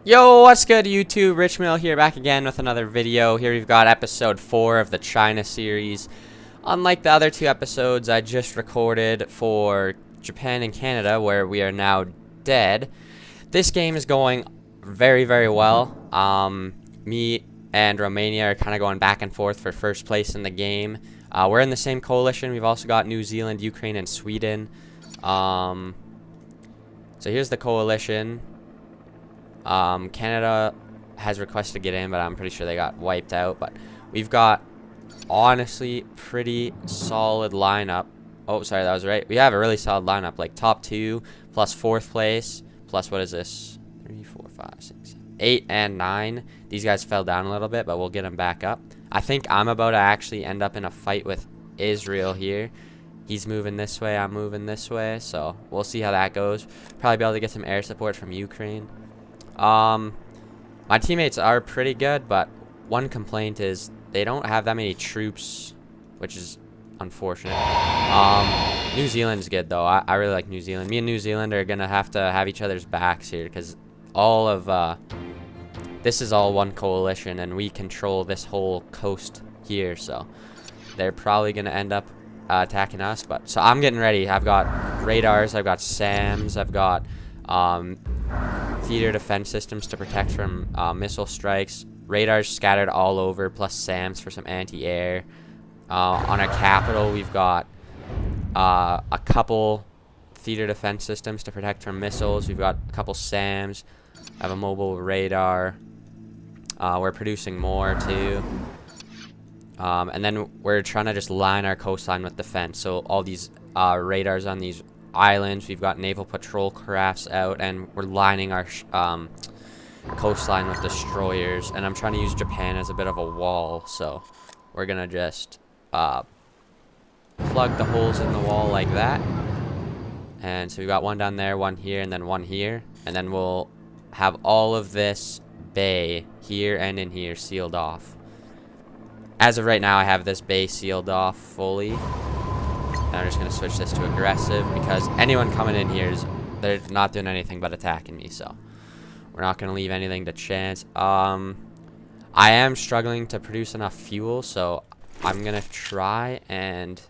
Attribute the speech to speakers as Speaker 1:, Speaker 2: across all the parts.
Speaker 1: Yo, what's good YouTube? Rich Mill here, back again with another video. Here we've got episode 4 of the China series. Unlike the other two episodes I just recorded for Japan and Canada, where we are now dead, this game is going very, very well. Me and Romania are kind of going back and forth for first place in the game. We're in the same coalition. We've also got New Zealand, Ukraine, and Sweden. So here's the coalition. Canada has requested to get in, but I'm pretty sure they got wiped out. But we've got, honestly, pretty solid lineup. Oh, sorry, that was right. We have a really solid lineup, like top 2 plus 4th place plus, what is this? 3, 4, 5, 6, 7, 8, and 9. These guys fell down a little bit, but we'll get them back up. I think I'm about to actually end up in a fight with Israel here. He's moving this way, I'm moving this way, so we'll see how that goes. Probably be able to get some air support from Ukraine. My teammates are pretty good, but one complaint is they don't have that many troops, which is unfortunate. New Zealand's good, though. I really like New Zealand. Me and New Zealand are gonna have to have each other's backs here, because all of, this is all one coalition, and we control this whole coast here, so they're probably gonna end up attacking us. But so I'm getting ready. I've got radars, I've got SAMs, I've got theater defense systems to protect from missile strikes, radars scattered all over, plus SAMs for some anti-air. On our capital, we've got a couple theater defense systems to protect from missiles. We've got a couple SAMs. I have a mobile radar. We're producing more too. And then we're trying to just line our coastline with defense. So all these radars on these islands, we've got naval patrol crafts out, and we're lining our coastline with destroyers. And I'm trying to use Japan as a bit of a wall, so we're gonna just plug the holes in the wall like that. And so we've got one down there, one here, and then one here, and then we'll have all of this bay here and in here sealed off. As of right now, I have this bay sealed off fully. And I'm just going to switch this to aggressive, because anyone coming in here, they're not doing anything but attacking me, so we're not going to leave anything to chance. I am struggling to produce enough fuel, so I'm going to try and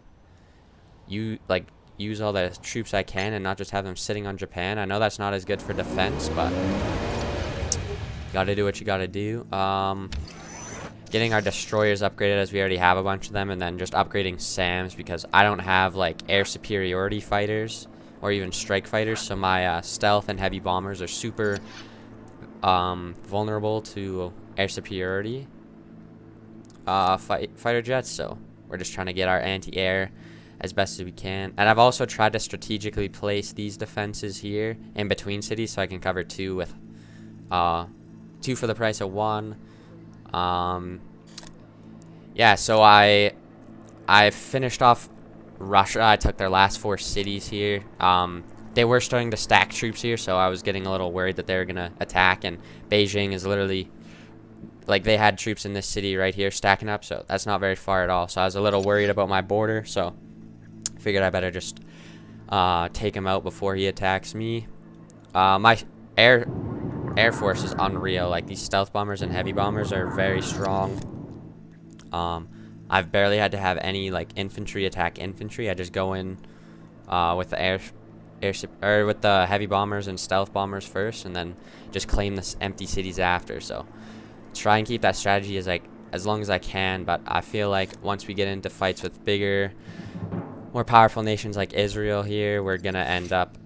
Speaker 1: use all the troops I can and not just have them sitting on Japan. I know that's not as good for defense, but got to do what you got to do. Getting our destroyers upgraded, as we already have a bunch of them, and then just upgrading SAMs, because I don't have like air superiority fighters or even strike fighters, so my stealth and heavy bombers are super vulnerable to air superiority fighter jets. So we're just trying to get our anti-air as best as we can. And I've also tried to strategically place these defenses here in between cities, so I can cover two with 2 for the price of 1. Yeah, so I finished off Russia. I took their last 4 cities here. They were starting to stack troops here, so I was getting a little worried that they were gonna attack, and Beijing is literally, like, they had troops in this city right here stacking up, so that's not very far at all. So I was a little worried about my border, so figured I better just take him out before he attacks me. My air force is unreal. Like, these stealth bombers and heavy bombers are very strong. I've barely had to have any like infantry attack infantry. I just go in with the with the heavy bombers and stealth bombers first, and then just claim the empty cities after. So try and keep that strategy as long as I can. But I feel like once we get into fights with bigger, more powerful nations like Israel here, we're gonna end up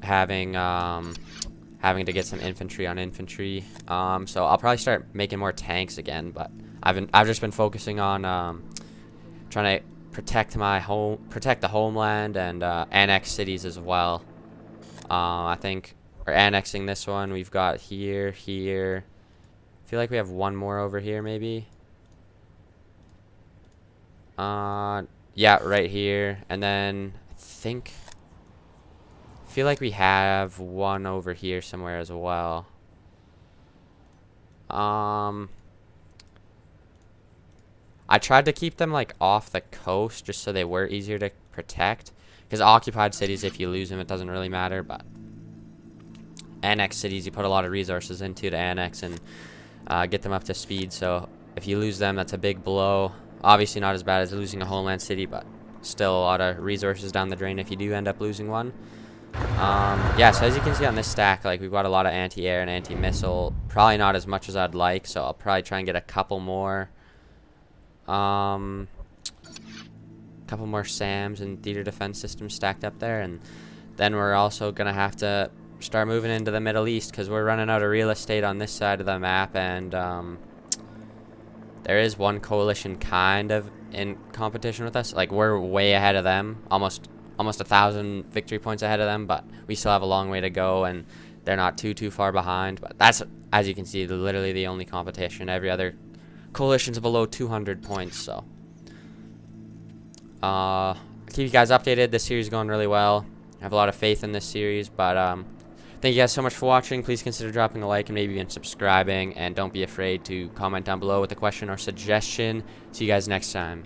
Speaker 1: having to get some infantry on infantry. So I'll probably start making more tanks again, but I've just been focusing on trying to protect the homeland, and annex cities as well. I think we're annexing this one. We've got here. I feel like we have one more over here, maybe. Yeah, right here, and then I feel like we have one over here somewhere as well. I tried to keep them like off the coast just so they were easier to protect, because occupied cities, if you lose them, it doesn't really matter. But annex cities. You put a lot of resources into to annex and get them up to speed. So if you lose them, that's a big blow. Obviously not as bad as losing a homeland city, but still a lot of resources down the drain if you do end up losing one. Yeah, so as you can see on this stack, like, we've got a lot of anti-air and anti-missile. Probably not as much as I'd like, so I'll probably try and get a couple more SAMs and theater defense systems stacked up there, and then we're also gonna have to start moving into the Middle East because we're running out of real estate on this side of the map, and there is one coalition kind of in competition with us. Like, we're way ahead of them, almost 1,000 victory points ahead of them, but we still have a long way to go, and they're not too far behind. But that's, as you can see, literally the only competition. Every other coalition's below 200 points, so I'll keep you guys updated. This series is going really well. I have a lot of faith in this series, but thank you guys so much for watching. Please consider dropping a like and maybe even subscribing, and don't be afraid to comment down below with a question or suggestion. See you guys next time.